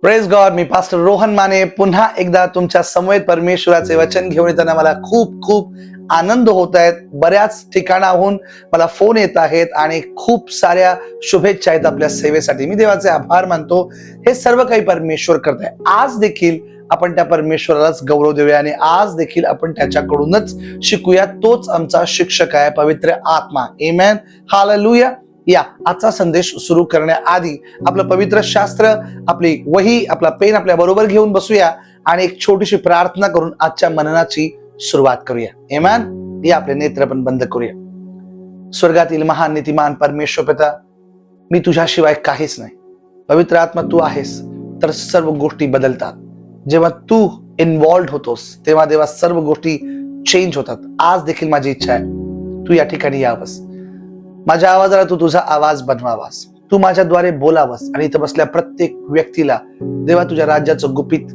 Praise God. मी pastor Rohan Mane पुन्हा एकदा तुमच्या समवेत परमेश्वराचे वचन घेऊन येताना मला खूप खूप आनंद होत आहेत. बऱ्याच ठिकाणाहून मला फोन येत आहेत आणि खूप साऱ्या शुभेच्छा आहेत आपल्या सेवेसाठी. मी देवाचे आभार मानतो. हे सर्व काही परमेश्वर करत आहे. आज देखील आपण त्या परमेश्वरालाच गौरव देऊया आणि आज देखील आपण त्याच्याकडूनच शिकूया. तोच आमचा शिक्षक आहे, पवित्र आत्मा. आमेन, हालेलुया. या आजचा संदेश सुरू करण्याआधी आपलं पवित्र शास्त्र, आपली वही, आपला पेन आपल्या बरोबर घेऊन बसूया आणि एक छोटीशी प्रार्थना करून आजच्या मननाची सुरुवात करूया. आमेन. या आपले नेत्र पण बंद करूया. स्वर्गातील महान नीतिमान परमेश्वर पिता, मी तुझ्याशिवाय काहीच नाही. पवित्र आत्मा तू आहेस तर सर्व गोष्टी बदलतात. जेव्हा तू इन्व्हॉल्व्ड होतोस तेव्हा देवा सर्व गोष्टी चेंज होतात. आज देखील माझी इच्छा आहे तू या ठिकाणी यावंस. माझ्या आवाजाला तू तुझा आवाज बनवावास. तू माझ्याद्वारे बोलावस आणि इथं बसल्या प्रत्येक व्यक्तीला देवा तुझ्या राज्याचं गुपित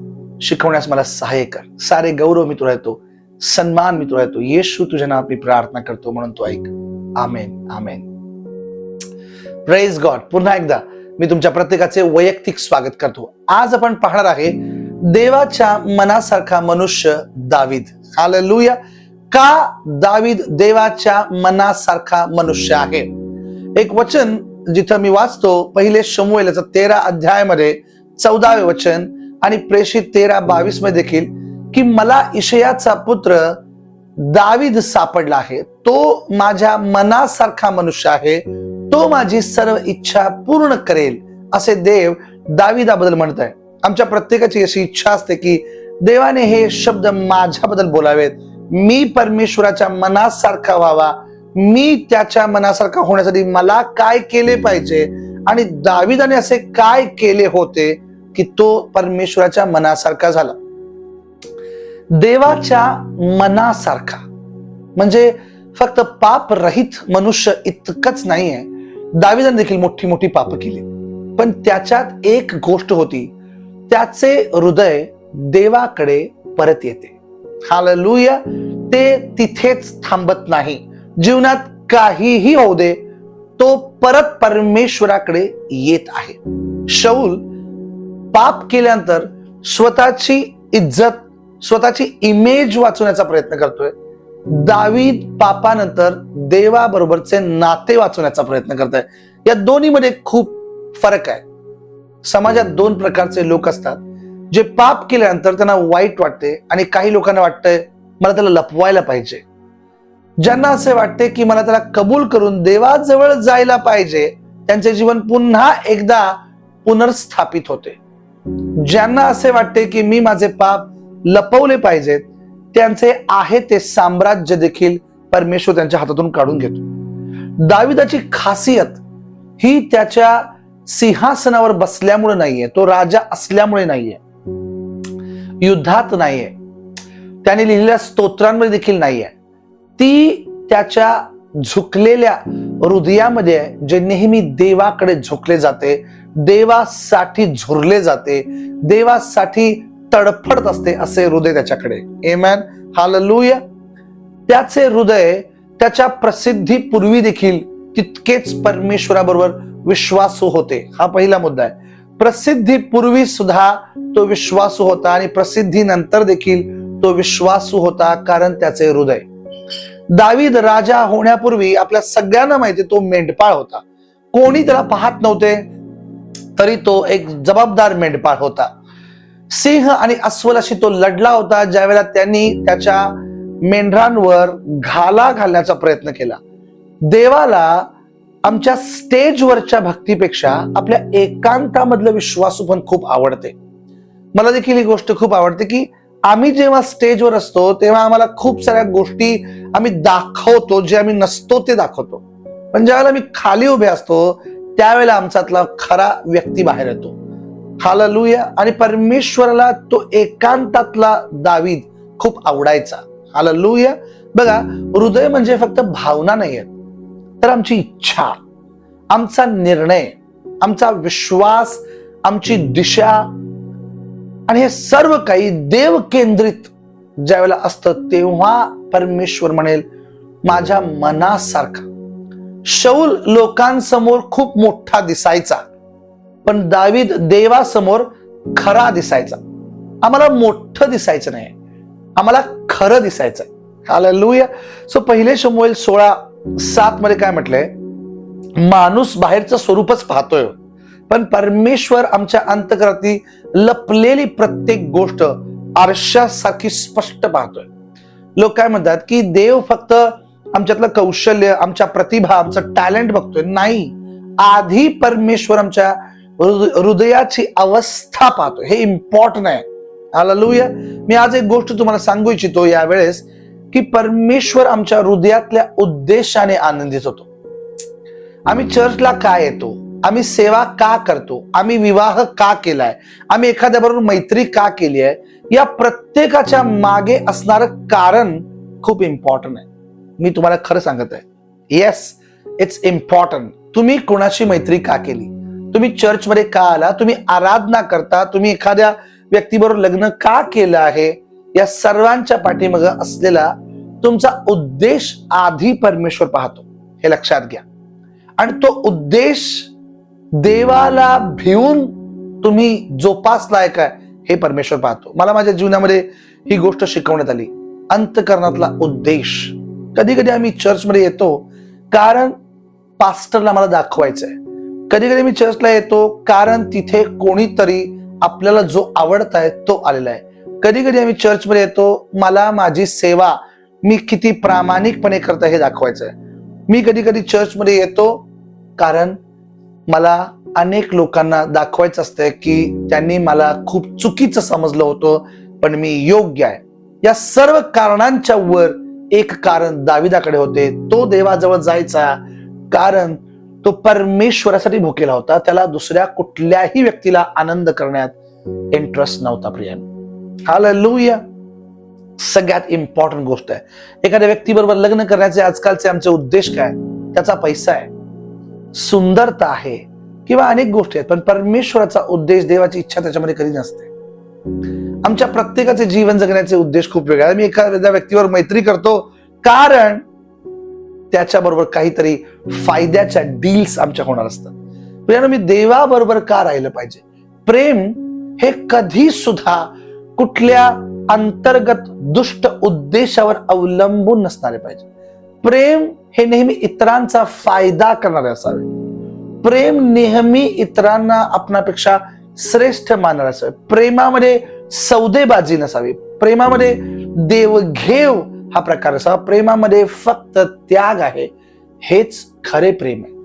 शिकवण्यास मला सहाय्य कर. सारे गौरव मी तुला येतो, सन्मान मी तुला येतो. येशू तुझ्या नावात मी प्रार्थना करतो म्हणून तू ऐक. Amen, amen. Praise God. पुन्हा एकदा मी तुमच्या प्रत्येकाचे वैयक्तिक स्वागत करतो. आज आपण पाहणार आहे देवाच्या मनासारखा मनुष्य दावीद. हालेलुया. का दावीद देवाच्या मनासारखा मनुष्य आहे? एक वचन जिथं मी वाचतो, पहिले शमूएलचा 13 अध्यायामध्ये 14वे वचन आणि प्रेषित 13:22 मध्ये देखील, की मला इशयाचा पुत्र दावीद सापडला आहे. तो माझ्या मनासारखा मनुष्य आहे. तो माझी सर्व इच्छा पूर्ण करेल असे देव दावीदाबद्दल म्हणत आहे. आमच्या प्रत्येकाची अशी इच्छा असते की देवाने हे शब्द माझ्याबद्दल बोलावेत. मी परमेश्वराच्या मनासारखा व्हावा. मी त्याच्या मनासारखा होण्यासाठी मला काय केले पाहिजे आणि दावीदाने असे काय केले होते की तो परमेश्वराच्या मनासारखा झाला. देवाच्या मनासारखा म्हणजे फक्त पाप रहित मनुष्य इतकंच नाहीये. दावीदाने देखील मोठी मोठी पाप केली, पण त्याच्यात एक गोष्ट होती, त्याचे हृदय देवाकडे परत येते. हालेलुया. ते तिथेच थांबत नाही. जीवनात काहीही होऊ दे, तो परत परमेश्वराकडे येत आहे. शाऊल पाप केल्यानंतर स्वतःची इज्जत, स्वतःची इमेज वाचवण्याचा प्रयत्न करतोय. दावीद पापानंतर देवाबरोबरचे नाते वाचवण्याचा प्रयत्न करतोय. या दोन्हीमध्ये खूप फरक आहे. समाजात दोन प्रकारचे लोक असतात. जे पाप केल्यानंतर त्यांना वाईट वाटते आणि काही लोकांना वाटतंय मला त्याला लपवायला पाहिजे. ज्यांना असे वाटते की मला त्याला कबूल करून देवाजवळ जायला पाहिजे, त्यांचे जीवन पुन्हा एकदा पुनर्स्थापित होते. ज्यांना असे वाटते की मी माझे पाप लपवले पाहिजेत, त्यांचे आहे ते साम्राज्य देखील परमेश्वर त्यांच्या हातातून काढून घेतो. दावीदाची खासियत ही त्याच्या सिंहासनावर बसल्यामुळे नाहीये, तो राजा असल्यामुळे नाहीये, युद्धात नाहीये, त्याने लिहिलेल्या स्तोत्रांमध्ये देखील नाहीये. ती त्याच्या झुकलेल्या हृदयामध्ये आहे, जे नेहमी देवाकडे झुकले जाते, देवासाठी झुरले जाते, देवासाठी तडफडत असते. असे हृदय त्याच्याकडे. आमेन, हालेलुया. त्याचे हृदय त्याच्या प्रसिद्धीपूर्वी देखील तितकेच परमेश्वराबरोबर विश्वासू होते. हा पहिला मुद्दा आहे. प्रसिद्धीपूर्वी सुद्धा तो विश्वासू होता आणि प्रसिद्धीनंतर देखील तो विश्वासू होता, कारण त्याचे हृदय. दावीद राजा होण्यापूर्वी आपल्या सगळ्यांना माहिती तो मेंढपाळ होता. कोणी त्याला पाहत नव्हते तरी तो एक जबाबदार मेंढपाळ होता. सिंह आणि अस्वल अशी तो लढला होता. ज्यावेळेला त्यांनी त्याच्या मेंढरांवर घाला घालण्याचा प्रयत्न केला. देवाला आमच्या स्टेजवरच्या भक्तीपेक्षा आपल्या एकांतामधलं विश्वासू पण खूप आवडते. मला देखील ही गोष्ट खूप आवडते की आम्ही जेव्हा स्टेजवर असतो तेव्हा आम्हाला खूप साऱ्या गोष्टी आम्ही दाखवतो, जे आम्ही नसतो ते दाखवतो. पण ज्यावेळेला आम्ही खाली उभे असतो त्यावेळेला आमच्यातला खरा व्यक्ती बाहेर येतो. हालेलुया. आणि परमेश्वराला तो एकांतातला दावीद खूप आवडायचा. हालेलुया. बघा, हृदय म्हणजे फक्त भावना नाही आहेत, तर आमची इच्छा, आमचा निर्णय, आमचा विश्वास, आमची दिशा आणि हे सर्व काही देव केंद्रित ज्यावेळेला असतं तेव्हा परमेश्वर म्हणेल माझ्या मनासारखा. शाऊल लोकांसमोर खूप मोठा दिसायचा, पण दावीद देवासमोर खरा दिसायचा, आम्हाला मोठं दिसायचं नाही, आम्हाला खरं दिसायचं. हालेलुया. सो पहिले शमूएल 16:7 मध्ये काय म्हटलंय, माणूस बाहेरचं स्वरूपच पाहतोय, पण परमेश्वर आमच्या अंतःकरणातली लपलेली प्रत्येक गोष्ट आरशासारखी स्पष्ट पाहतोय. लोक काय म्हणतात की देव फक्त आमच्यातलं कौशल्य, आमच्या प्रतिभा, आमचं टॅलेंट बघतोय. नाही, आधी परमेश्वर आमच्या हृदयाची अवस्था पाहतोय. हे इम्पॉर्टंट आहे. हालेलुया. मी आज एक गोष्ट तुम्हाला सांगू इच्छितो यावेळेस, की परमेश्वर आमच्या हृदयातल्या उद्देशाने आनंदित होतो. आम्ही चर्चला का येतो, आम्ही सेवा का करतो, आम्ही विवाह का केलाय, आम्ही एखाद्याबरोबर मैत्री का केली आहे, या प्रत्येकाच्या मागे असणारं कारण खूप इम्पॉर्टंट आहे. मी तुम्हाला खरं सांगत आहे, येस, इट्स इम्पॉर्टंट. तुम्ही कोणाशी मैत्री का केली, तुम्ही चर्चमध्ये का आला, तुम्ही आराधना करता, तुम्ही एखाद्या व्यक्तीबरोबर लग्न का केलं आहे, या सर्वांच्या पाठीमागे असलेला तुमचा उद्देश आधी परमेश्वर पाहतो. हे लक्षात घ्या. आणि तो उद्देश देवाला भिवून तुम्ही जोपासलाय काय, हे परमेश्वर पाहतो. मला माझ्या जीवनामध्ये ही गोष्ट शिकवण्यात आली. अंतःकरणातला उद्देश. कधी कधी आम्ही चर्चमध्ये येतो कारण पास्टरला मला दाखवायचंय. कधी कधी मी चर्चला येतो कारण तिथे कोणीतरी आपल्याला जो आवडताय तो आलेला आहे. कधी कधी आम्ही चर्चमध्ये येतो मला माझी सेवा मी किती प्रामाणिकपणे करता हे दाखवायचंय. मी कधी कधी चर्चमध्ये येतो कारण मला अनेक लोकांना दाखवायचं असतंय की त्यांनी मला खूप चुकीचं समजलं होतं, पण मी योग्य आहे. या सर्व कारणांच्या वर एक कारण दाविदाकडे होते. तो देवाजवळ जायचा कारण तो परमेश्वरासाठी भुकेला होता. त्याला दुसऱ्या कुठल्याही व्यक्तीला आनंद करण्यात इंटरेस्ट नव्हता. प्रियानो, हालेलुया. सगळ्यात इम्पॉर्टंट गोष्ट आहे, एखाद्या व्यक्तीबरोबर लग्न करण्याचे आजकालचे आमचे उद्देश काय, त्याचा पैसा आहे, सुंदरता आहे किंवा अनेक गोष्टी आहेत, पण परमेश्वराचा उद्देश, देवाची इच्छा त्याच्यामध्ये कधी नसते. आमच्या प्रत्येकाचे जीवन जगण्याचे उद्देश खूप वेगळे. मी एखाद्या व्यक्तीवर मैत्री करतो कारण त्याच्याबरोबर काहीतरी फायद्याच्या डील्स आमच्या होणार असतात. मी देवाबरोबर का राहिलं पाहिजे. प्रेम हे कधी सुद्धा कुठल्या अंतर्गत दुष्ट उद्देशावर अवलंबून नसणारे पाहिजे. प्रेम हे नेहमी इतरांचा फायदा करणारे असावे. प्रेम नेहमी इतरांना आपणापेक्षा श्रेष्ठ मानणारे असावे. प्रेमामध्ये सौदेबाजी नसावी. प्रेमामध्ये देवघेव हा प्रकार असावा. प्रेमामध्ये फक्त त्याग आहे. हेच खरे प्रेम आहे.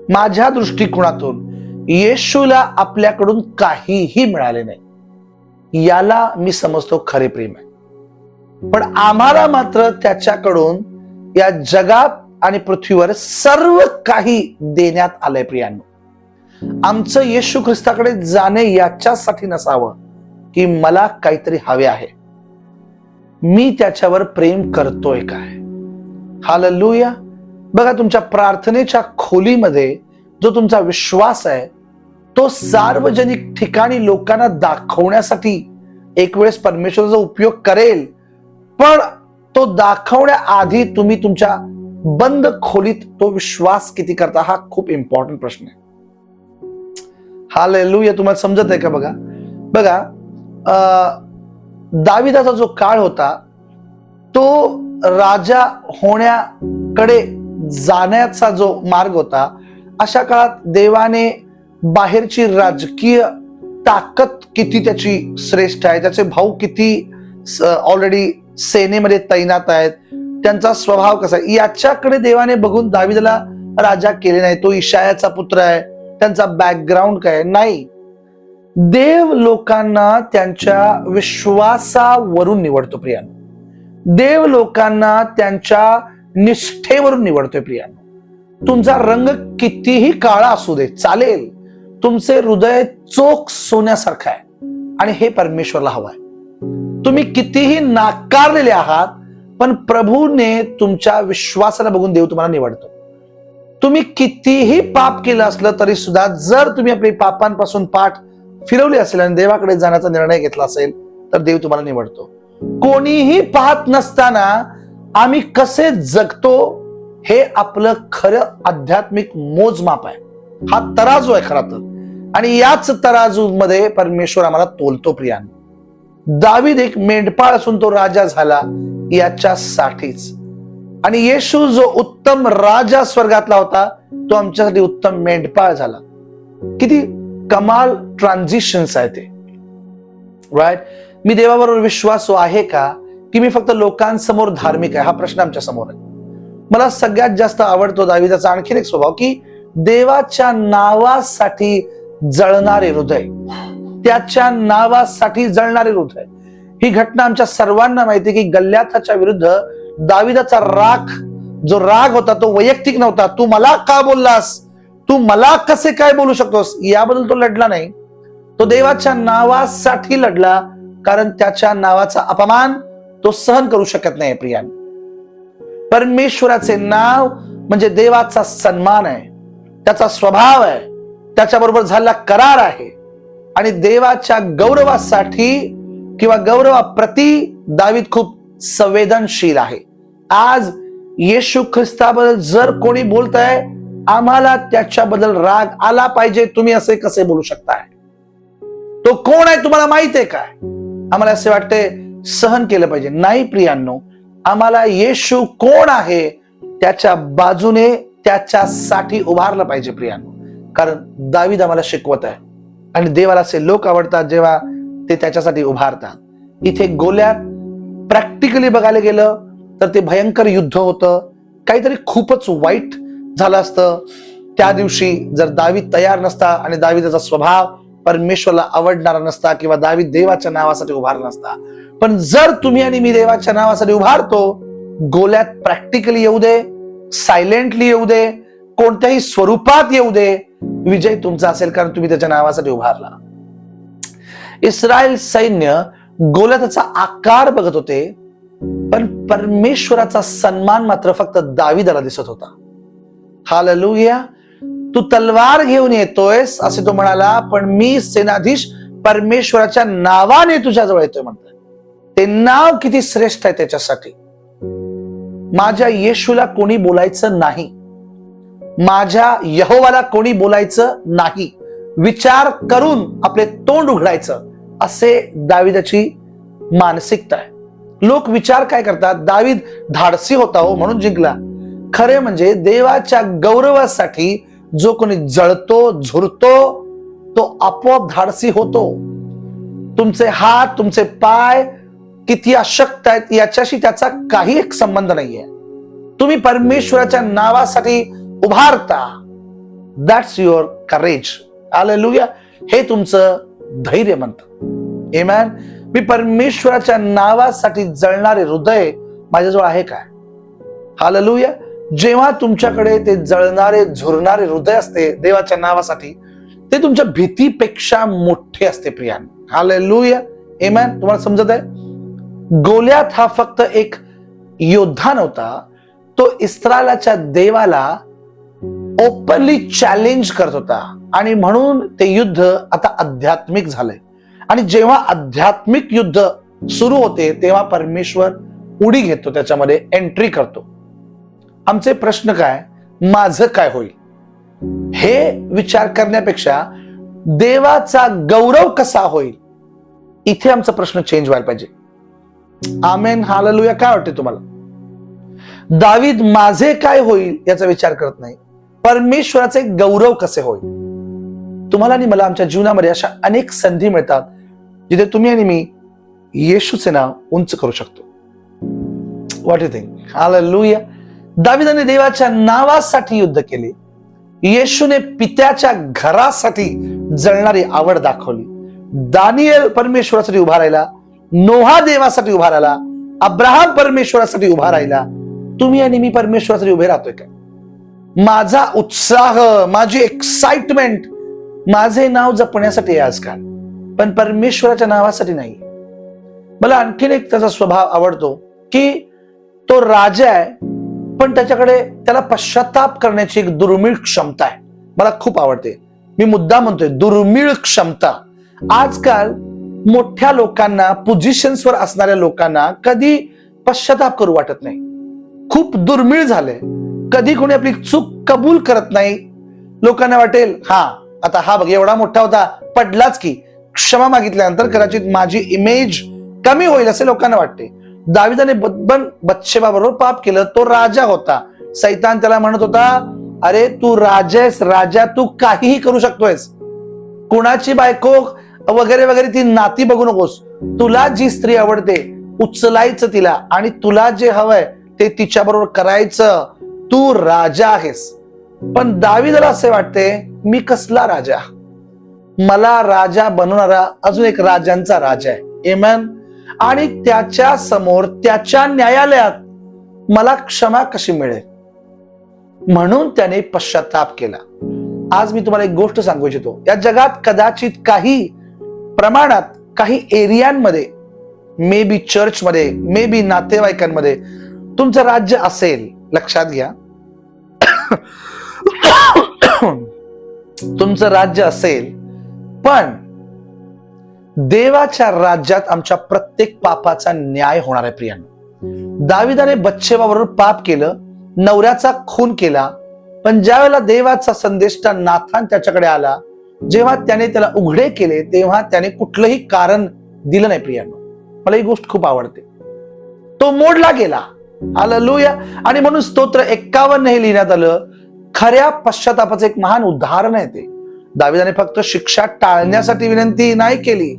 माझ्या दृष्टिकोनातून येशूला आपल्याकडून काहीही मिळाले नाही, याला मी समजतो खरे प्रेम आहे. पण आम्हाला मात्र त्याच्याकडून या जगात आणि पृथ्वीवर सर्व काही देण्यात आलंय. प्रियांनो, आमचं येशू ख्रिस्ताकडे जाणे याच्यासाठी नसावं की मला काहीतरी हवे आहे, मी त्याच्यावर प्रेम करतोय काय. हालेलुया. बघा, तुमच्या प्रार्थनेच्या खोलीमध्ये जो तुमचा विश्वास आहे तो सार्वजनिक ठिकाणी लोकांना दाखवण्यासाठी एक वेळेस परमेश्वराचा उपयोग करेल, पण तो दाखवण्याआधी तुम्ही तुमच्या बंद खोलीत तो विश्वास किती करता, हा खूप इम्पॉर्टंट प्रश्न आहे. हालेलुया. तुम्हाला समजत आहे का? बघा, दाविदाचा जो काळ होता तो राजा होण्याकडे जाण्याचा जो मार्ग होता, अशा काळात देवाने बाहेरची राजकीय ताकद किती त्याची श्रेष्ठ आहे, त्याचे भाऊ किती ऑलरेडी सेनेमध्ये तैनात आहेत, त्यांचा स्वभाव कसा आहे, याच्याकडे देवाने बघून दाविदाला राजा केले नाही. तो इशायाचा पुत्र आहे, त्यांचा बॅकग्राऊंड काय नाही. देव लोकांना त्यांच्या विश्वासावरून निवडतो. प्रियानो, देव लोकांना त्यांच्या निष्ठेवरून निवडतोय. प्रियानो, तुमचा रंग कितीही काळा असू दे चालेल, तुमचे हृदय चोख सोन्यासारखं आहे आणि हे परमेश्वरला हवंय. तुम्ही कितीही नाकारलेले आहात, पण प्रभूने तुमच्या विश्वासाला बघून देव तुम्हाला निवडतो. तुम्ही कितीही पाप केलं असलं तरी सुद्धा जर तुम्ही आपली पापांपासून पाठ फिरवली असेल आणि देवाकडे जाण्याचा निर्णय घेतला असेल तर देव तुम्हाला निवडतो. कोणीही पाहत नसताना आम्ही कसे जगतो हे आपलं खरं आध्यात्मिक मोजमाप आहे. हा तराजू आहे खरा तर. आणि याच तराजूमध्ये परमेश्वर आम्हाला तोलतो प्रियान. दावीद एक मेंढपाळ असून तो राजा झाला याच्यासाठीच. आणि येशू जो उत्तम राजा स्वर्गातला होता तो आमच्यासाठी उत्तम मेंढपाळ झाला. किती कमाल ट्रान्झिशन्स आहे ते, राईट. मी देवाबरोबर विश्वासू आहे का, की मी फक्त लोकांसमोर धार्मिक आहे? हा प्रश्न आमच्या समोर आहे. मला सगळ्यात जास्त आवडतो दाविदाचा आणखीन एक स्वभाव, की देवाच्या नावासाठी जळणारे हृदय, त्याच्या नावासाठी जळणारे हृदय. ही घटना आमच्या सर्वांना माहिती की गल्ल्याथाच्या विरुद्ध दाविदाचा जो राग होता तो वैयक्तिक नव्हता. तू मला का बोललास, तू मला कसे काय बोलू शकतोस, याबद्दल तो लढला नाही. तो देवाच्या नावासाठी लढला, कारण त्याच्या नावाचा अपमान तो सहन करू शकत नाही. प्रियान, परमेश्वराचे नाव म्हणजे देवाचा सन्मान आहे, त्याचा स्वभाव आहे, त्याच्याबरोबर झालेला करार आहे. आणि देवाच्या गौरवासाठी किंवा गौरवाप्रती दावीद खूप संवेदनशील आहे. आज येशू ख्रिस्ताबद्दल जर कोणी बोलताय, आम्हाला त्याच्याबद्दल राग आला पाहिजे. तुम्ही असे कसे बोलू शकताय, तो कोण आहे तुम्हाला माहित आहे काय? आम्हाला असे वाटते सहन केलं पाहिजे. नाही प्रियांनो, आम्हाला येशू कोण आहे त्याच्या बाजूने त्याच्यासाठी उभारलं पाहिजे प्रियांनो. कारण दावीद आम्हाला शिकवत आहे आणि देवाला असे लोक आवडतात जेव्हा ते त्याच्यासाठी उभारतात. इथे गोल्यात प्रॅक्टिकली बघायला गेलं तर ते भयंकर युद्ध होतं. काहीतरी खूपच वाईट झालं असतं त्या दिवशी जर दावीद तयार नसता आणि दावीदाचा स्वभाव परमेश्वरला आवडणारा नसता किंवा दावीद देवाच्या नावासाठी उभारला नसता. पण जर तुम्ही आणि मी देवाच्या नावासाठी उभारतो, गोल्यात प्रॅक्टिकली येऊ दे, सायलेंटली येऊ दे, कोणत्याही स्वरूपात येऊ दे, विजय तुमचा असेल, कारण तुम्ही त्याच्या नावासाठी उभारला. इस्रायल सैन्य गोल्याचा आकार बघत होते, पण परमेश्वराचा सन्मान मात्र फक्त दावीदाला दिसत होता. हालेलुया. तू तलवार घेऊन येतोयस असे तो म्हणाला, पण मी सेनाधीश परमेश्वराच्या नावाने तुझ्याजवळ येतोय म्हणतोय. ते नाव किती श्रेष्ठ आहे त्याच्यासाठी. माझ्या येशूला कोणी बोलायचं नाही, माझ्या यहोवाला कोणी बोलायचं नाही, विचार करून आपले तोंड उघडायचं, असे दाविदाची मानसिकता आहे. लोक विचार काय करतात, दावीद धाडसी होता हो म्हणून जिंकला. खरे म्हणजे देवाच्या गौरवासाठी जो कोणी जळतो झुरतो तो आपोआप धाडसी होतो. तुमचे हात, तुमचे पाय किती अशक्त आहेत याच्याशी त्याचा काही एक संबंध नाहीये. तुम्ही परमेश्वराच्या नावासाठी उभारता, दॅट्स युअर करेज. हालेलुया. हे तुमचं धैर्य म्हणतं. आमेन. मी परमेश्वराच्या नावासाठी जळणारे हृदय माझ्याजवळ आहे काय? हालेलुया. जेव्हा तुमच्याकडे ते जळणारे झुरणारे हृदय असते देवाच्या नावासाठी, ते तुमच्या भीतीपेक्षा मोठे असते प्रियान. हालेलुया. आमेन. तुम्हाला समजत आहे? गोल्यात हा फक्त एक योद्धा नव्हता, तो इस्रायलाच्या देवाला ओपनली चॅलेंज करत होता. आणि म्हणून ते युद्ध आता आध्यात्मिक झालंय. आणि जेव्हा आध्यात्मिक युद्ध सुरू होते तेव्हा परमेश्वर उडी घेतो, त्याच्यामध्ये एंट्री करतो. आमचे प्रश्न काय, माझं काय होईल, हे विचार करण्यापेक्षा देवाचा गौरव कसा होईल, इथे आमचा प्रश्न चेंज व्हायला पाहिजे. आमेन. हालेलुया. काय वाटते तुम्हाला? दावीद माझे काय होईल याचा विचार करत नाही, परमेश्वराचे गौरव कसे होईल. तुम्हाला आणि मला आमच्या जीवनामध्ये अशा अनेक संधी मिळतात जिथे तुम्ही आणि मी येशूचे नाव उंच करू शकतो. What you think? हालेलुया. दावीदाने देवाच्या नावासाठी युद्ध केले. येशूने पित्याच्या घरासाठी जळणारी आवड दाखवली. दानिएल परमेश्वरासाठी उभा राहिला, नोहा देवासाठी उभा राहिला, अब्राहम परमेश्वरासाठी उभा राहिला. तुम्ही आणि मी परमेश्वरासाठी उभे राहतोय का? माझा उत्साह, माझी एक्साइटमेंट माझे नाव जपण्यासाठी आहे आजकाल, पण परमेश्वराच्या नावासाठी नाही. मला आणखीन एक त्याचा स्वभाव आवडतो की तो राजा आहे, पण त्याला पश्चाताप करण्याची एक दुर्मिळ क्षमता आहे. मला खूप आवडते. मी मुद्दा म्हणतोय दुर्मिळ क्षमता. आजकाल मोठ्या लोकांना, पोझिशन्सवर असणाऱ्या लोकांना कधी पश्चाताप करू वाटत नाही. खूप दुर्मिळ झालंय. कधी कोणी आपली चूक कबूल करत नाही. लोकांना वाटेल हा आता हा बघ एवढा मोठा होता, पडलाच की, क्षमा मागितल्यानंतर कदाचित माझी इमेज कमी होईल असे लोकांना वाटते. दाविदाने बत्शेबा बरोबर पाप केलं. तो राजा होता. सैतान त्याला म्हणत होता, अरे तू राजा आहेस, राजा, तू काहीही करू शकतोयस, कुणाची बायको वगैरे वगैरे ती नाती बघू नकोस, तुला जी स्त्री आवडते उचलायचं तिला, आणि तुला जे हवंय ते तिच्या बरोबर करायचं, तू राजा आहेस. पण दाविदाला असे वाटते, मी कसला राजा, मला राजा बनवणारा अजून एक राजांचा राजा आहे. आमेन. आणि त्याच्या समोर, त्याच्या न्यायालयात मला क्षमा कशी मिळेल, म्हणून त्याने पश्चाताप केला. आज मी तुम्हाला एक गोष्ट सांगू इच्छितो. या जगात कदाचित काही प्रमाणात, काही एरियांमध्ये, मे बी चर्चमध्ये, मे बी नातेवाईकांमध्ये तुमचं राज्य असेल, लक्षात घ्या, तुमचं राज्य असेल, पण देवाच्या राज्यात आमच्या प्रत्येक पापाचा न्याय होणार आहे. प्रियांनो, दाविदाने बत्शेबाबरोबर पाप केलं, नवऱ्याचा खून केला, पण ज्या वेळेला देवाचा संदेष्टा नाथान त्याच्याकडे आला, जेव्हा त्याने त्याला उघडे केले, तेव्हा त्याने कुठलंही कारण दिलं नाही. प्रियांनो, मला ही गोष्ट खूप आवडते. तो मोडला गेला. हालेलुया. आणि म्हणून स्तोत्र 51 हे लिहिण्यात आलं, खऱ्या पश्चातापाचं एक महान उदाहरण आहे ते. दाविदाने फक्त शिक्षा टाळण्यासाठी विनंती नाही केली,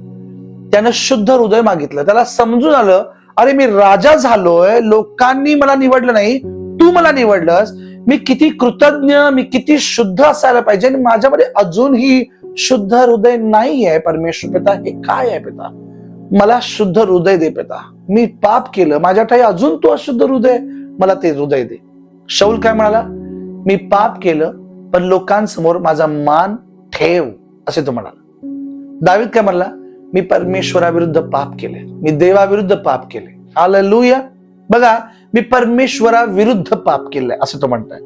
त्यानं शुद्ध हृदय मागितलं. त्याला समजून आलं, अरे मी राजा झालोय, लोकांनी मला निवडलं नाही, तू मला निवडलंस, मी किती कृतज्ञ, मी किती शुद्ध असायला पाहिजे, आणि माझ्यामध्ये अजूनही शुद्ध हृदय नाही आहे. परमेश्वर पिता, हे काय आहे पिता, मला शुद्ध हृदय दे पिता, मी पाप केलं, माझ्या ठाई अजून तू अशुद्ध हृदय, मला ते हृदय दे. शाऊल काय म्हणाला, मी पाप केलं, पण लोकांसमोर माझा मान ठेव, असे तो म्हणाला. दावीद काय म्हणला, मी परमेश्वराविरुद्ध पाप केले, मी देवाविरुद्ध पाप केले. हालेलुया. बघा, मी परमेश्वराविरुद्ध पाप केलंय, असं तो म्हणताय.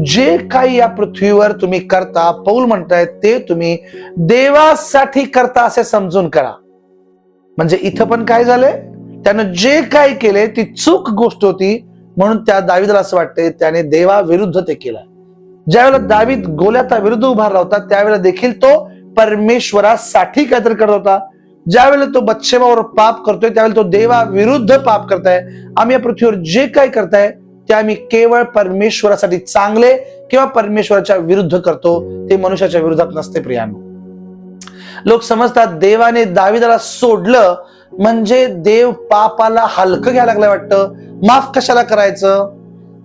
जे काही या पृथ्वीवर तुम्ही करता, पौल म्हणताय, ते तुम्ही देवासाठी करता असे समजून करा. म्हणजे इथं पण काय झालंय, त्यानं जे काय केले ती चूक गोष्ट होती, म्हणून त्या दाविदाला असं वाटतंय त्याने देवाविरुद्ध ते केलं. ज्यावेळेला दावीद गोल्याताविरुद्ध उभारला होता, त्यावेळेला देखील तो परमेश्वरासाठी काहीतरी करत होता. ज्यावेळेला तो बत्शेबावर पाप करतोय, त्यावेळेला तो देवाविरुद्ध पाप करताय. आम्ही या पृथ्वीवर जे काही करताय ते आम्ही केवळ परमेश्वरासाठी चांगले किंवा परमेश्वराच्या विरुद्ध करतो, ते मनुष्याच्या विरोधात नसते. प्रियांनो, लोक समजतात देवाने दाविदाला सोडलं म्हणजे देव पापाला हलकं घ्यायला लागलं वाटतं, माफ कशाला करायचं.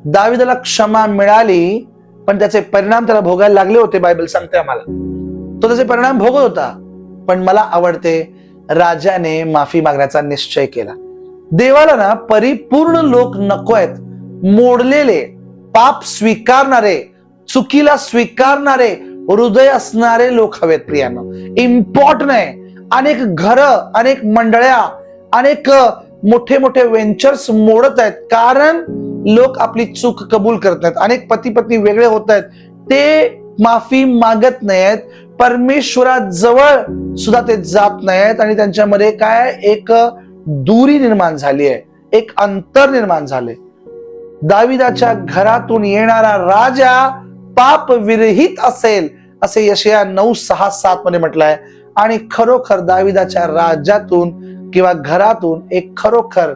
दाविदाला क्षमा मिळाली, पण त्याचे परिणाम त्याला भोगायला लागले होते. बायबल सांगते आम्हाला, तो त्याचे परिणाम भोगत होता. पण मला आवडते, राजाने माफी मागण्याचा निश्चय केला. देवाला ना परिपूर्ण लोक नको आहेत, मोडलेले, पाप स्वीकारणारे, चुकीला स्वीकारणारे हृदय असणारे लोक हवेत. प्रियांनो, इम्पॉर्टंट आहे. अनेक घरं, अनेक मंडळ्या, अनेक मोठे मोठे वेंचर्स मोडत आहेत, कारण लोक आपली चूक कबूल करत नाहीत. अनेक पती पत्नी वेगळे होत आहेत, ते माफी मागत नाहीत, परमेश्वरात जवळ सुद्धा ते जात नाहीत, आणि त्यांच्यामध्ये काय एक दुरी निर्माण झाली आहे, एक अंतर निर्माण झाले. दाविदाच्या घरातून येणारा राजा पाप विरहित असेल, असे यशया 9:6-7 मध्ये म्हटलंय. आणि खरोखर दाविदाच्या राज्यातून किंवा घरातून एक खरोखर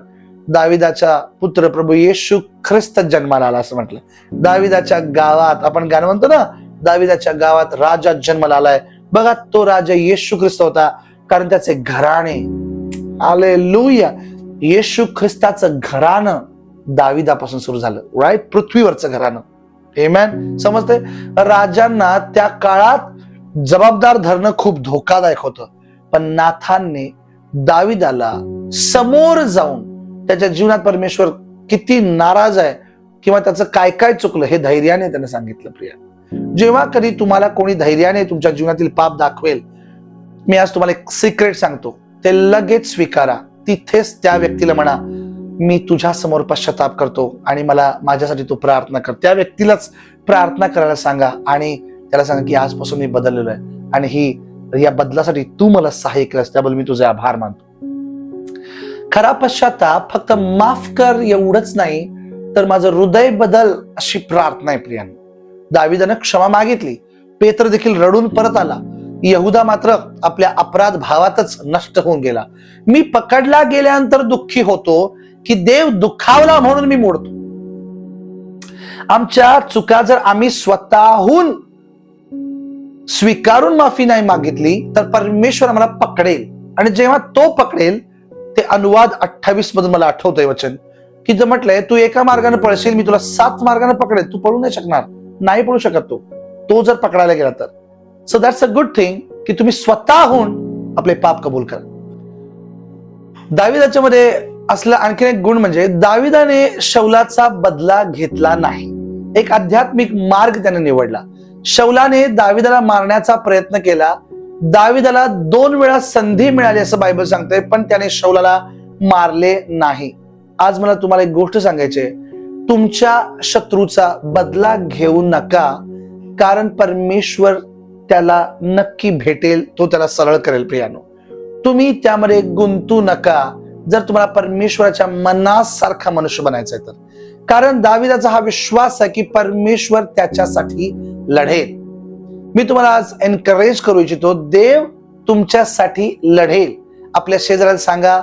दाविदाचा पुत्र प्रभू येशू ख्रिस्त जन्माला आला, असं म्हटलं. दाविदाच्या गावात, आपण गाणं म्हणतो ना, दाविदाच्या गावात राजा जन्माला आलाय. बघा, तो राजा येशू ख्रिस्त होता, कारण त्याचे घराणे, हालेलुया, येशू ख्रिस्ताचं घराणं दाविदापासून सुरू झालं. राईट, पृथ्वीवरचं घराणं. आमेन. समजते. राजांना त्या काळात जबाबदार धरणं खूप धोकादायक होतं, पण नाथानने दाविदाला समोर जाऊन त्याच्या जीवनात परमेश्वर किती नाराज आहे किंवा त्याचं काय काय चुकलं हे धैर्याने त्याने सांगितलं. प्रिया, जेव्हा कधी तुम्हाला कोणी धैर्याने तुमच्या जीवनातील पाप दाखवेल, मी आज तुम्हाला एक सिक्रेट सांगतो, ते लगेच स्वीकारा. तिथेच त्या व्यक्तीला म्हणा, मी तुझ्या समोर पश्चाताप करतो आणि मला माझ्यासाठी तू प्रार्थना कर. त्या व्यक्तीलाच प्रार्थना करायला सांगा आणि त्याला सांगा की आजपासून मी बदललेलो आहे, आणि या बदलासाठी तू मला सहाय्य केलंस, त्याबद्दल मी तुझे आभार मानतो. खरा पश्चाताप फक्त माफ कर एवढंच नाही, तर माझं हृदय बदल, अशी प्रार्थना आहे. प्रियांनो, दाविदानं क्षमा मागितली, पेत्र देखील रडून परत आला. यहुदा मात्र आपल्या अपराध भावातच नष्ट होऊन गेला. मी पकडला गेल्यानंतर दुःखी होतो की देव दुखावला म्हणून मी मोडतो. आमच्या चुका जर आम्ही स्वतःहून स्वीकारून माफी नाही मागितली तर परमेश्वर आम्हाला पकडेल. आणि जेव्हा तो पकडेल, ते अनुवाद 28 मधून मला आठवतंय वचन, की जर म्हटलंय तू एका मार्गाने पळशील, मी तुला 7 मार्गाने पकडेल. तू पळू नाही शकणार, नाही पळू शकत तो जर पकडायला गेला तर. So that's a good thing की तुम्ही स्वतःहून आपले पाप कबूल करा. दाविदाच्या मध्ये असला आणखीन एक गुण म्हणजे दाविदाने शौलाचा बदला घेतला नाही. एक आध्यात्मिक मार्ग त्याने निवडला. शौलाने दाविदाला मारण्याचा प्रयत्न केला. दाविदाला 2 वेळा संधी मिळाली असं बायबल सांगतंय, पण त्याने शौलाला मारले नाही. आज मला तुम्हाला एक गोष्ट सांगायची आहे, तुमच्या शत्रूचा बदला घेऊ नका, कारण परमेश्वर त्याला नक्की भेटेल, तो त्याला सरळ करेल. प्रियानो, तुम्ही त्यामध्ये गुंतू नका जर तुम्हाला परमेश्वराच्या मनासारखा मनुष्य बनायचा आहे तर. कारण दाविदाचा हा विश्वास आहे की परमेश्वर त्याच्यासाठी लढेल. मी तुम्हाला आज एनकरेज करू इच्छितो, देव तुमच्यासाठी लढेल. आपल्या शेजाऱ्याला सांगा,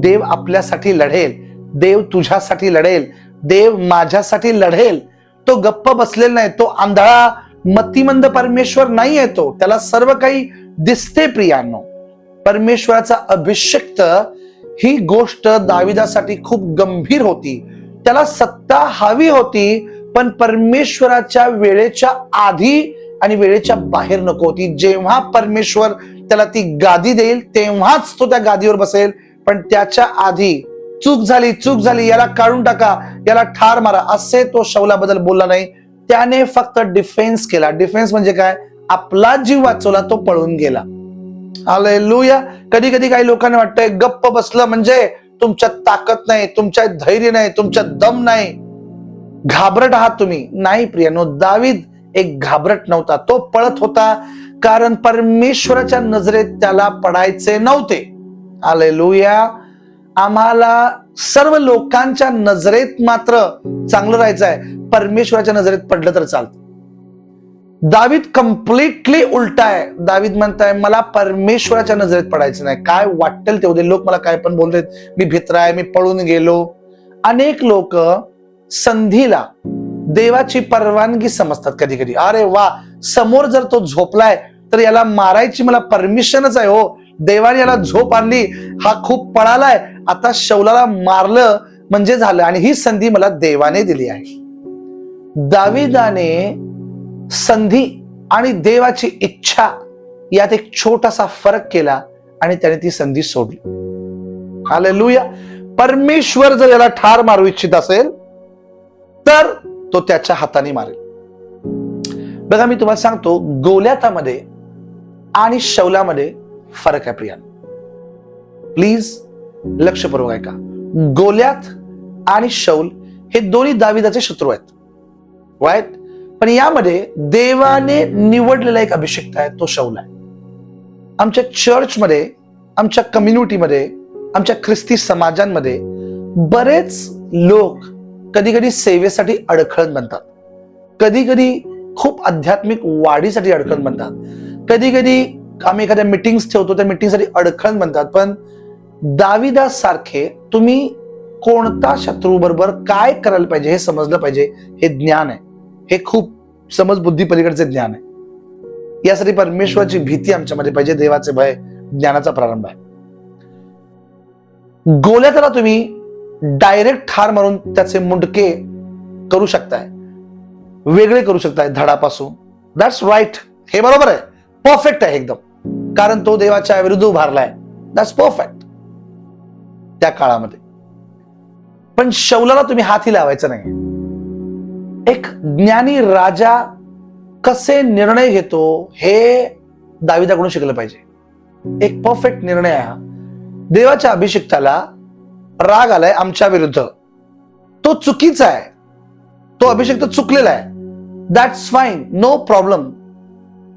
देव आपल्यासाठी लढेल, देव तुझ्यासाठी लढेल, देव माझ्यासाठी लढेल. तो गप्प बसलेला नाही, तो आंधळा मतिमंद परमेश्वर नाही आहे. तो त्याला सर्व काही दिसते. प्रियांनो, परमेश्वराचा अभिषेक ही गोष्ट दाविदासाठी खूप गंभीर होती. त्याला सत्ता हवी होती, पण परमेश्वराच्या वेळेच्या आधी आणि वेळेच्या बाहेर नको होती. जेव्हा परमेश्वर त्याला ती गादी देईल तेव्हाच तो त्या गादीवर बसेल, पण त्याच्या आधी चूक झाली, याला काढून टाका, याला ठार मारा, असे तो शौलाबद्दल बोलला नाही. त्याने फक्त डिफेन्स केला. डिफेन्स म्हणजे काय? आपला जीव वाचवला, तो पळून गेला. हालेलुया. कधी कधी काही लोकांना वाटतंय गप्प बसलं म्हणजे तुमच्यात ताकद नाही, तुमच्यात धैर्य नाही, तुमच्यात दम नाही, घाबरट आहात तुम्ही. नाही प्रियानो, दावीद एक घाबरट नव्हता, तो पळत होता, कारण परमेश्वराच्या नजरेत त्याला पडायचे नव्हते. हालेलुया. आम्हाला सर्व लोकांच्या नजरेत मात्र चांगलं राहायचं आहे, परमेश्वराच्या नजरेत पडलं तर चालतं. दावीद कम्प्लिटली उलटा आहे. दावीद म्हणताय मला परमेश्वराच्या नजरेत पडायचं नाही, काय वाटेल तेवढे लोक मला काय पण बोलतात, मी भित्राय, मी पळून गेलो. अनेक लोक संधीला देवाची परवानगी समजतात. कधी कधी अरे वा, समोर जर तो झोपलाय तर याला मारायची मला परमिशनच आहे. हो, देवाने याला झोप आणली, हा खूप पळालाय, आता शौलाला मारलं म्हणजे झालं, आणि ही संधी मला देवाने दिली आहे. दाविदाने संधी आणि देवाची इच्छा यात एक छोटासा फरक केला आणि त्याने ती संधी सोडली. हालेलुया. परमेश्वर जर याला ठार मारू इच्छित असेल तर तो त्याच्या हाताने मारेल. बघा, मी तुम्हाला सांगतो, गोल्यातामध्ये आणि शौलामध्ये फरक आहे. प्रिया, प्लीज लक्षपूर्वक ऐका. गोल्यात आणि शौल हे दोन्ही दाविदाचे शत्रू आहेत, राईट? पण यामध्ये देवाने निवडलेला एक अभिषेक आहे, तो शौल आहे. आमच्या चर्चमध्ये, आमच्या कम्युनिटीमध्ये, आमच्या ख्रिस्ती समाजांमध्ये बरेच लोक कधी कधी सेवेसाठी अडखळत बनतात, कधी कधी खूप आध्यात्मिक वाढीसाठी अडखळत बनतात, कधी कधी आम्ही एखाद्या मीटिंग्स ठेवतो, त्या मीटिंगसाठी अडखळत बनतात. पण दाविदासारखे तुम्ही कोणता शत्रू बरोबर काय करायला पाहिजे हे समजलं पाहिजे. हे ज्ञान आहे, हे खूप समज बुद्धी पलीकडचे ज्ञान आहे. यासाठी परमेश्वराची भीती आमच्यामध्ये पाहिजे, देवाचे भय ज्ञानाचा प्रारंभ आहे. गोल्याताला तुम्ही डायरेक्ट ठार मारून त्याचे मुंडके करू शकताय, वेगळे करू शकताय धडापासून. दॅट्स राईट, हे बरोबर आहे, परफेक्ट आहे एकदम, कारण तो देवाच्या विरुद्ध उभारलाय. दॅट्स परफेक्ट त्या काळामध्ये. पण शौलाला तुम्ही हाती लावायचं नाही. एक ज्ञानी राजा कसे निर्णय घेतो हे दाविदाकडून शिकलं पाहिजे. एक परफेक्ट निर्णय आहे. देवाच्या अभिषिक्ताला राग आलाय आमच्या विरुद्ध, तो चुकीचा आहे, तो अभिषेक चुकलेला आहे. That's fine, no problem.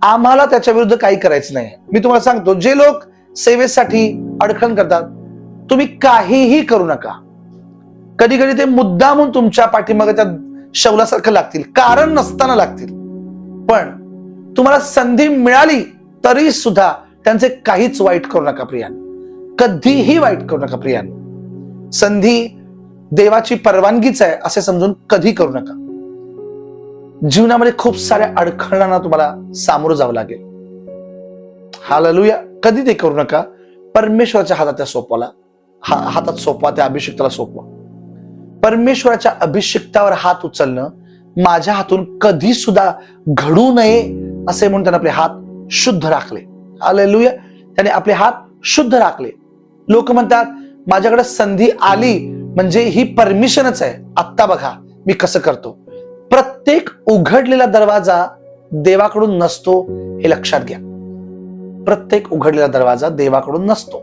आम्हाला त्याच्या विरुद्ध काही करायचं नाही. मी तुम्हाला सांगतो, जे लोक सेवेसाठी अडखण करतात, तुम्ही काहीही करू नका. कधी कधी ते मुद्दामून तुमच्या पाठीमागे त्या शौलासारखं लागतील, कारण नसताना लागतील, पण तुम्हाला संधी मिळाली तरी सुद्धा त्यांचे काहीच वाईट करू नका प्रियानो, कधीही वाईट करू नका प्रियानो. संधी देवाची परवानगीच आहे असे समजून कधी करू नका. जीवनामध्ये खूप साऱ्या अडखळांना तुम्हाला सामोरं जावं लागेल. हालेलुया. कधी ते करू नका. परमेश्वराच्या हातात सोपवा, त्या अभिषिक्ताला सोपवा. परमेश्वराच्या अभिषिक्तावर हात उचलणं माझ्या हातून कधी सुद्धा घडू नये असे म्हणून त्याने आपले हात शुद्ध राखले. हालेलुया. त्याने आपले हात शुद्ध राखले. लोक म्हणतात माझ्याकडे संधी आली म्हणजे ही परमिशनच आहे. आत्ता बघा मी कसं करतो. प्रत्येक उघडलेला दरवाजा देवाकडून नसतो हे लक्षात घ्या. प्रत्येक उघडलेला दरवाजा देवाकडून नसतो.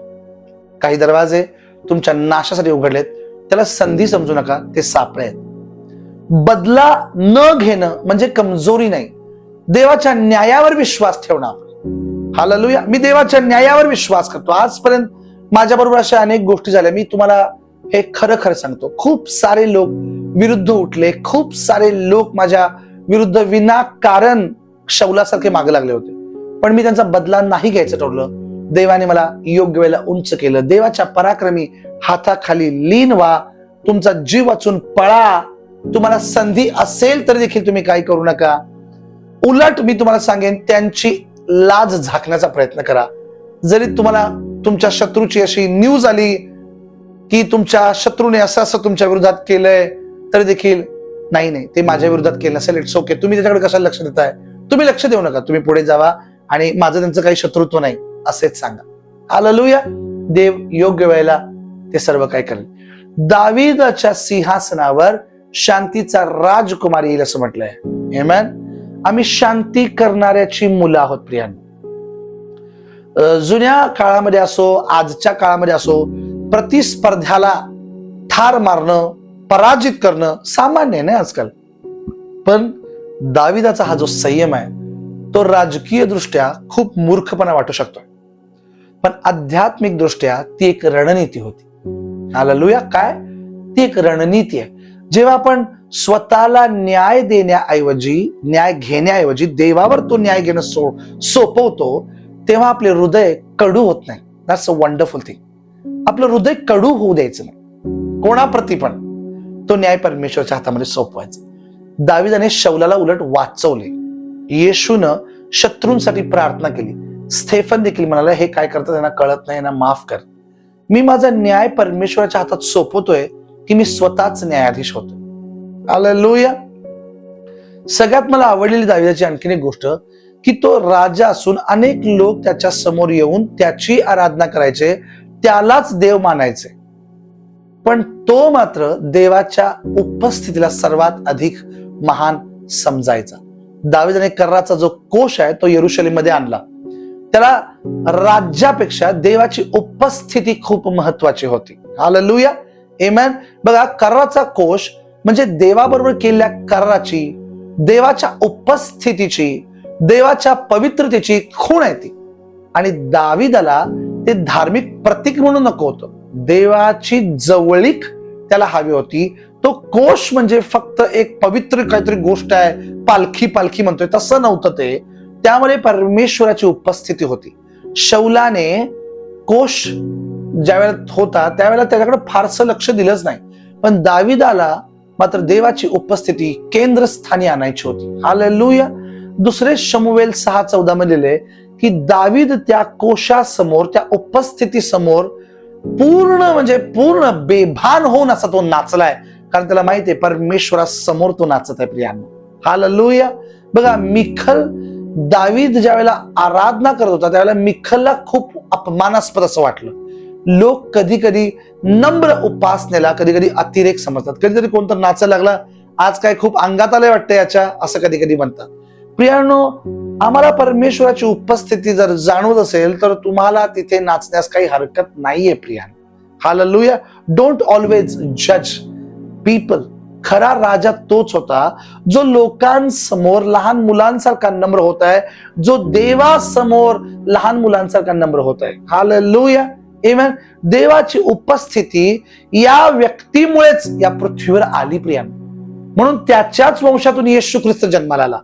काही दरवाजे तुमच्या नाशासाठी उघडलेत, त्याला संधी समजू नका, ते सापळे आहेत. बदला न घेणं म्हणजे कमजोरी नाही, देवाच्या न्यायावर विश्वास ठेवणं. हालेलुया. मी देवाच्या न्यायावर विश्वास करतो. आजपर्यंत माझ्या बरोबर अशा अनेक गोष्टी झाल्या. मी तुम्हाला हे खरं खरं सांगतो, खूप सारे लोक विरुद्ध उठले, खूप सारे लोक माझ्या विरुद्ध विनाकारण शौलासारखे मागे लागले होते, पण मी त्यांचा बदला नाही घ्यायचं ठरवलं. देवाने मला योग्य वेळेला उंच केलं. देवाच्या पराक्रमी हाताखाली लीन व्हा, तुमचा जीव वाचून पळा. तुम्हाला संधी असेल तरी देखील तुम्ही काही करू नका. उलट मी तुम्हाला सांगेन, त्यांची लाज झाकण्याचा प्रयत्न करा. जरी तुम्हाला तुमच्या शत्रूची अशी न्यूज आली की तुमच्या शत्रूने असं असं तुमच्या विरोधात केलंय, तरी देखील नाही ते माझ्या विरोधात केलं असेल, इट्स ओके. तुम्ही त्याच्याकडे कशाला लक्ष देताय? तुम्ही लक्ष देऊ नका. तुम्ही पुढे जावा आणि माझं त्यांचं काही शत्रुत्व नाही असेच सांगा. हालेलुया. देव योग्य वेळेला ते सर्व काय करेल. दावीदाच्या सिंहासनावर शांतीचा राजकुमार येईल असं म्हटलंय. आमेन. आम्ही शांती करणाऱ्याची मुलं आहोत प्रियांनो. जुन्या काळामध्ये असो, आजच्या काळामध्ये असो, प्रतिस्पर्ध्याला ठार मारणं, पराजित करणं सामान्य नाही आजकाल. पण दावीदाचा हा जो संयम आहे तो राजकीय दृष्ट्या खूप मूर्खपणा वाटू शकतो, पण आध्यात्मिक दृष्ट्या ती एक रणनीती होती. हालेलुया. काय? ती एक रणनीती आहे. जेव्हा आपण स्वतःला न्याय देण्याऐवजी, न्याय घेण्याऐवजी देवावर तो न्याय घेणं सोपवतो, तेव्हा आपले हृदय कडू होत नाही. That's a wonderful thing. आपलं हृदय कडू होऊ द्यायचं नाही कोणाप्रती पण. तो न्याय परमेश्वरच्या हातामध्ये सोपवायचा. दावीदाने शौलाला उलट वाचवले. येशूनं शत्रूंसाठी प्रार्थना केली. स्तेफन देखील म्हणाला, हे काय करतात त्यांना कळत नाही, यांना माफ कर. मी माझा न्याय परमेश्वराच्या हातात सोपवतोय की मी स्वतःच न्यायाधीश होतोय. हालेलुया. सगळ्यात मला आवडलेली दावीदाची आणखीन एक गोष्ट की तो राजा असून अनेक लोक त्याच्या समोर येऊन त्याची आराधना करायचे, त्यालाच देव मानायचे, पण तो मात्र देवाच्या उपस्थितीला सर्वात अधिक महान समजायचा. दावीदाने कर्राचा जो कोश आहे तो यरुशलेममध्ये आणला. त्याला राज्यापेक्षा देवाची उपस्थिती खूप महत्वाची होती. हालेलुया. आमेन. बघा, कर्राचा कोश म्हणजे देवाबरोबर केलेल्या कराराची, देवाच्या उपस्थितीची, देवाच्या पवित्रतेची खूण आहे ती. आणि दावीदाला ते धार्मिक प्रतीक म्हणून नको होतं, देवाची जवळीक त्याला हवी होती. तो कोश म्हणजे फक्त एक पवित्र काहीतरी गोष्ट आहे, पालखी म्हणतोय तसं नव्हतं ते. त्यामध्ये परमेश्वराची उपस्थिती होती. शौलाने कोश ज्यावेळेला होता त्यावेळेला त्याच्याकडे फारसं लक्ष दिलंच नाही, पण दावीदाला मात्र देवाची उपस्थिती केंद्रस्थानी आणायची होती. हालेलुया. दुसरे शमूएल 6:14 मध्ये लिहिले की दावीद त्या कोशासमोर, त्या उपस्थिती समोर पूर्ण बेभान होऊन असा तो नाचलाय, कारण त्याला माहिती आहे परमेश्वरासमोर तो नाचत आहे प्रियांनो. हालेलुया. बघा, मिखल दावीद ज्यावेळेला आराधना करत होता त्यावेळेला मिखलला खूप अपमानास्पद असं वाटलं. लोक कधी कधी नम्र उपासनेला कधी कधी अतिरेक समजतात. कधीतरी कोणतं नाचायला लागला, आज काय खूप अंगात आलंय वाटतं याच्या, असं कधी कधी म्हणतात. प्रियांनो, आम्हाला परमेश्वराची उपस्थिती जर जाणवत असेल तर तुम्हाला तिथे नाचण्यास काही हरकत नाहीये प्रियांनो. हालेलुया. डोंट ऑलवेज जज पीपल. खरा राजा तोच होता जो लोकांसमोर लहान मुलांसारखा नम्र होत आहे, जो देवासमोर लहान मुलांसारखा नम्र होत आहे. हालेलुया. आमेन. देवाची उपस्थिती या व्यक्तीमुळेच या पृथ्वीवर आली प्रियांनो. म्हणून त्याच्याच वंशातून येशू ख्रिस्त जन्माला आला.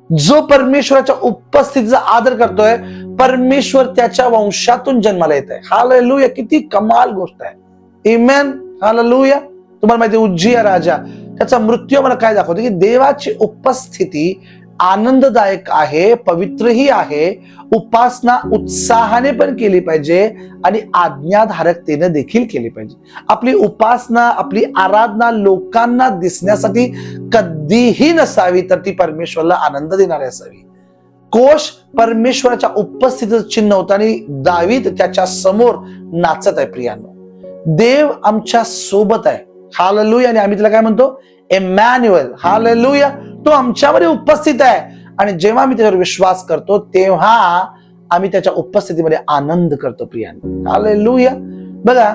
जो परमेश्वराच्या उपस्थितीचा आदर करतोय, परमेश्वर त्याच्या वंशातून जन्माला येत आहे. हालेलुया, किती कमाल गोष्ट आहे. आमेन, हालेलुया. तुम्हाला माहिती उज्जिया राजा, त्याचा मृत्यू मला काय दाखवतो की देवाची उपस्थिती आनंददायक आहे, पवित्रही आहे. उपासना उत्साहाने पण केली पाहिजे आणि आज्ञाधारकतेने देखील केली पाहिजे. आपली उपासना, आपली आराधना लोकांना दिसण्यासाठी कधीही नसावी, तर ती परमेश्वराला आनंद देणारी असावी. कोश परमेश्वराच्या उपस्थितीचं चिन्ह होतं आणि दावीद त्याच्या समोर नाचत आहे. प्रियांनो, देव आमच्या सोबत आहे. हालेलुया. आणि आम्ही त्याला काय म्हणतो? इमॅन्युअल. हालेलुया. तो आमच्यामध्ये उपस्थित आहे आणि जेव्हा आम्ही त्याच्यावर विश्वास करतो तेव्हा आम्ही त्याच्या उपस्थितीमध्ये आनंद करतो. प्रियांनो, हालेलुया. बघा,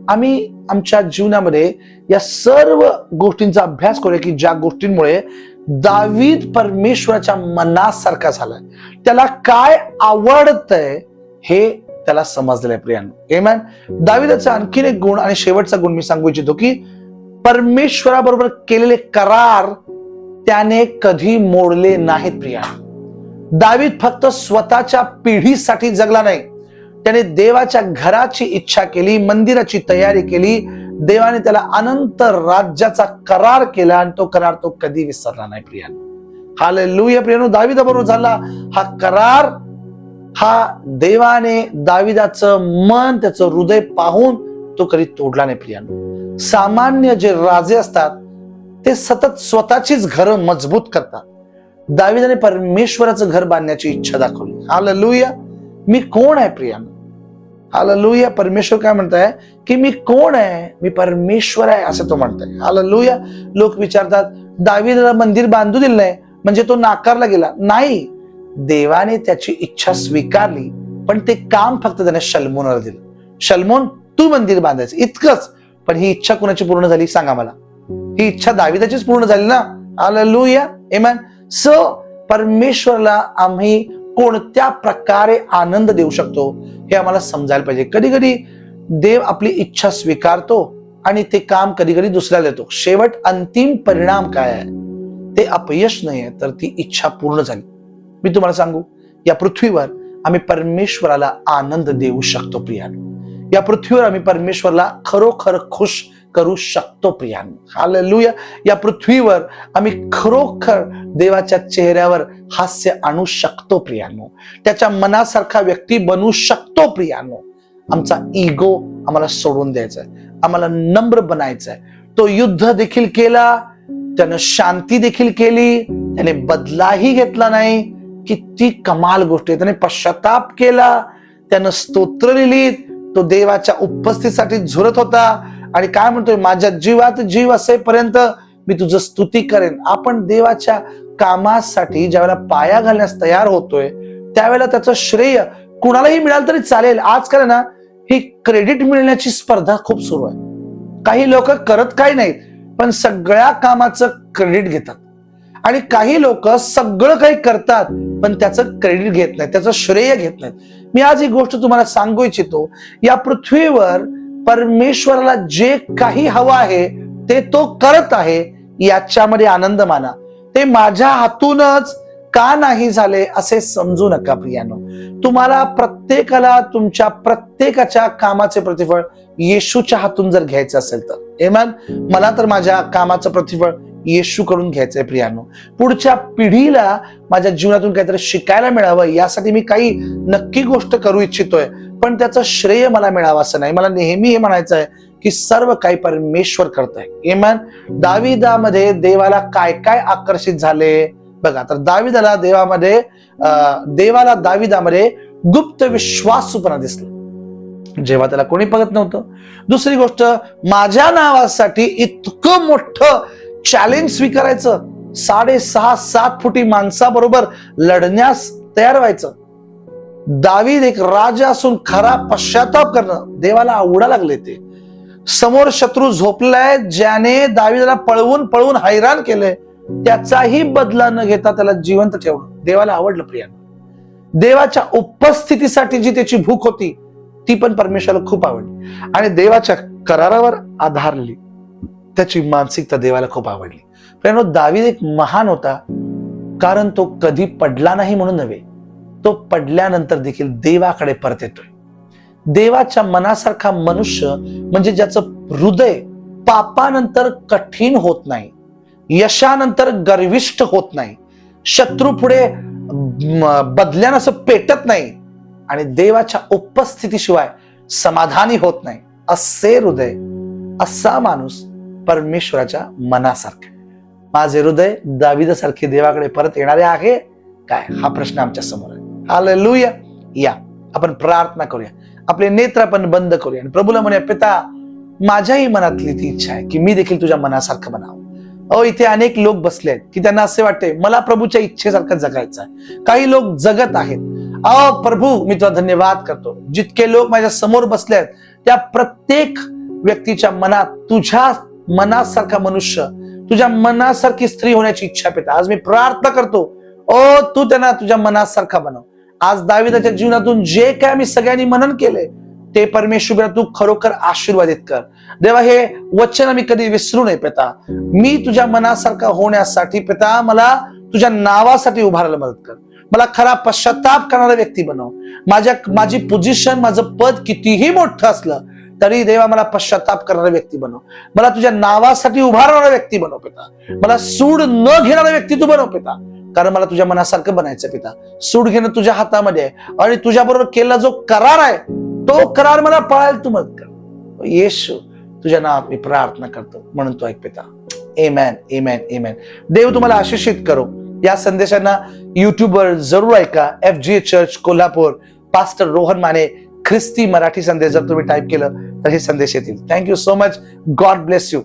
आम्ही आमच्या जीवनामध्ये या सर्व गोष्टींचा अभ्यास करूया की ज्या गोष्टींमुळे दावीद परमेश्वराच्या मनासारखा झालाय, त्याला काय आवडतंय हे त्याला समजलेलं आहे. प्रियांनो, आमेन. दावीदाचा आणखीन एक गुण आणि शेवटचा गुण मी सांगू इच्छितो की परमेश्वराबरोबर केलेले करार त्याने कधी मोडले नाहीत. प्रियांनो, दावीद फक्त स्वतःच्या पिढीसाठी जगला नाही, त्याने देवाच्या घराची इच्छा केली, मंदिराची तयारी केली. देवाने त्याला अनंत राज्याचा करार केला आणि तो करार तो कधी विसरला नाही. प्रियांनो, हालेलुया. प्रियांनो, दावीदाबरोबर झाला हा करार, हा देवाने दावीदाचं मन, त्याचं हृदय पाहून तो कधी तोडला नाही. प्रियांनो, सामान्य जे राजे असतात ते सतत स्वतःचीच घरं मजबूत करतात. दावीदाने परमेश्वराचं घर बांधण्याची इच्छा दाखवली. हालेलुया. मी कोण आहे? प्रियांनो, हालेलुया. परमेश्वर काय म्हणताय की मी कोण आहे? मी परमेश्वर आहे असं तो म्हणताय. हालेलुया. लोक विचारतात दावीदाला मंदिर बांधू दिलं नाही म्हणजे तो नाकारला गेला. नाही, देवाने त्याची इच्छा स्वीकारली, पण ते काम फक्त त्याने शलमोनला दिलं. शलमोन, तू मंदिर बांधायचं इतकंच. पण ही इच्छा कुणाची पूर्ण झाली सांगा मला? ही इच्छा दावीदाचीच पूर्ण झाली ना. हालेलुया. आमेन. सो परमेश्वराला आम्ही कोणत्या प्रकारे आनंद देऊ शकतो हे आम्हाला समजायला पाहिजे. कधी कधी देव आपली इच्छा स्वीकारतो आणि ते काम कधी कधी दुसऱ्याला देतो. शेवट अंतिम परिणाम काय आहे? ते अपयश नाही आहे, तर ती इच्छा पूर्ण झाली. मी तुम्हाला सांगू, या पृथ्वीवर आम्ही परमेश्वराला आनंद देऊ शकतो. प्रियांनो, या पृथ्वीवर आम्ही परमेश्वराला खरोखर खुश करू शकतो. प्रियांनो, हालेलुया. या पृथ्वीवर आम्ही खरोखर देवाच्या चेहऱ्यावर हास्य आणू शकतो. प्रियांनो, त्याच्या मनासारखा व्यक्ती बनवू शकतो. प्रियांनो, आमचा इगो आम्हाला सोडून द्यायचा आहे, आम्हाला नम्र बनायचं आहे. तो युद्ध देखील केला, त्यानं शांती देखील केली, त्याने बदलाही घेतला नाही. किती कमाल गोष्ट आहे. त्याने पश्चाताप केला, त्यानं स्तोत्र लिहिलीत, तो देवाच्या उपस्थितीसाठी झुरत होता आणि काय म्हणतोय, माझ्या जीवात जीव असेपर्यंत मी तुझं स्तुती करेन. आपण देवाच्या कामासाठी ज्यावेळेला पाया घालण्यास तयार होतोय त्यावेळेला त्याचं श्रेय कुणालाही मिळालं तरी चालेल. आजकाल ना ही क्रेडिट मिळण्याची स्पर्धा खूप सुरू आहे. काही लोक करत काही नाहीत, पण सगळ्या कामाचं क्रेडिट घेतात. आणि काही लोक सगळं काही करतात पण त्याचं क्रेडिट घेत नाही, त्याचं श्रेय घेत नाहीत. मी आज ही गोष्ट तुम्हाला सांगू इच्छितो, या पृथ्वीवर परमेश्वराला जे काही हवं आहे ते तो करत आहे, याच्यामध्ये आनंद माना. ते माझ्या हातूनच का नाही झाले असे समजू नका. प्रियानो, तुम्हाला प्रत्येकाला तुमच्या प्रत्येकाच्या कामाचे प्रतिफळ येशूच्या हातून जर घ्यायचं असेल तर आमेन. मला तर माझ्या कामाचं प्रतिफळ येशूकडून घ्यायचंय. प्रियानो, पुढच्या पिढीला माझ्या जीवनातून काहीतरी शिकायला मिळावं यासाठी मी काही नक्की गोष्ट करू इच्छितोय, पण त्याचं श्रेय मला मिळावं असं नाही. मला नेहमी हे म्हणायचं आहे की सर्व काही परमेश्वर करताय. आमेन. दाविदामध्ये देवाला काय काय आकर्षित झाले बघा. तर दाविदाला देवाला दाविदामध्ये गुप्त विश्वासूपणा दिसला, जेव्हा त्याला कोणी बघत नव्हतं. दुसरी गोष्ट, माझ्या नावासाठी इतकं मोठं चॅलेंज स्वीकारायचं, 6.5-7 फुटी माणसाबरोबर लढण्यास तयार व्हायचं. दावीद एक राजा असून खरा पश्चाताप करणं देवाला आवडा लागले. ते समोर शत्रू झोपलाय, ज्याने दावीदाला पळवून पळवून हैराण केले, त्याचाही बदला न घेता त्याला जिवंत ठेवणं देवाला आवडलं. प्रियांनो, देवाच्या उपस्थितीसाठी जी त्याची भूक होती ती पण परमेश्वराला खूप आवडली आणि देवाच्या करारावर आधारली त्याची मानसिकता देवाला खूप आवडली. प्रियांनो, दावीद एक महान होता, कारण तो कधी पडला नाही म्हणून नव्हे, तो पडल्यानंतर देखील देवाकडे परत येतोय. देवाच्या मनासारखा मनुष्य म्हणजे ज्याचं हृदय पापानंतर कठीण होत नाही, यशानंतर गर्विष्ठ होत नाही, शत्रू पुढे बदल्यानं असं पेटत नाही आणि देवाच्या उपस्थितीशिवाय समाधानी होत नाही, असे हृदय, असा माणूस परमेश्वराच्या मनासारखा. माझे हृदय दाविदासारखे देवाकडे परत येणारे आहे काय, हा प्रश्न आमच्या समोर आहे. हालेलुया. या आपण प्रार्थना करूया, आपले नेत्र आपण बंद करूया आणि प्रभूला म्हणूया, पिता माझ्याही मनातली ती इच्छा आहे की मी देखील तुझ्या मनासारखं बनावं. इथे अनेक लोक बसले आहेत की त्यांना असे वाटते मला प्रभूच्या इच्छेसारखं जगायचं आहे. काही लोक जगत आहेत. प्रभू मी तुझा धन्यवाद करतो, जितके लोक माझ्या समोर बसले आहेत त्या प्रत्येक व्यक्तीच्या मनात तुझ्या मनासारखा मनुष्य, तुझ्या मनासारखी स्त्री होण्याची इच्छा पिता आज मी प्रार्थना करतो. तू त्यांना तुझ्या मनासारखा बनव. आज दाविदाच्या जीवनातून जे काय आम्ही सगळ्यांनी मनन केले ते परमेश्वर तू खरोखर आशीर्वादित कर. देवा हे वचन आम्ही कधी विसरू नये पिता. मी तुझ्या मनासारखा होण्यासाठी पिता मला तुझ्या नावासाठी उभारायला मदत कर. मला खरा पश्चाताप करणारा व्यक्ती बनव. माझी पोझिशन, माझं पद कितीही मोठं असलं तरी देवा मला पश्चाताप करणारा व्यक्ती बनव. मला तुझ्या नावासाठी उभारणारा व्यक्ती बनव पिता. मला सूड न घेणारा व्यक्ती तू बनव पिता, कारण मला तुझ्या मनासारखं बनायचं पिता. सूड घेणं तुझ्या हातामध्ये आहे आणि तुझ्या बरोबर केलेला जो करार आहे तो करार मला पाळायला तू मदत कर. येशू तुझ्या नावात मी प्रार्थना करतो म्हणून तू ऐक पिता. आमेन, आमेन, आमेन. देव तुम्हाला आशीषित करो. या संदेशांना युट्यूबवर जरूर ऐका. FGA church Kolhapur, pastor Rohan Mane, ख्रिस्ती मराठी संदेश जर तुम्ही टाईप केलं तर हे संदेश येतील. Thank you so much. God bless you.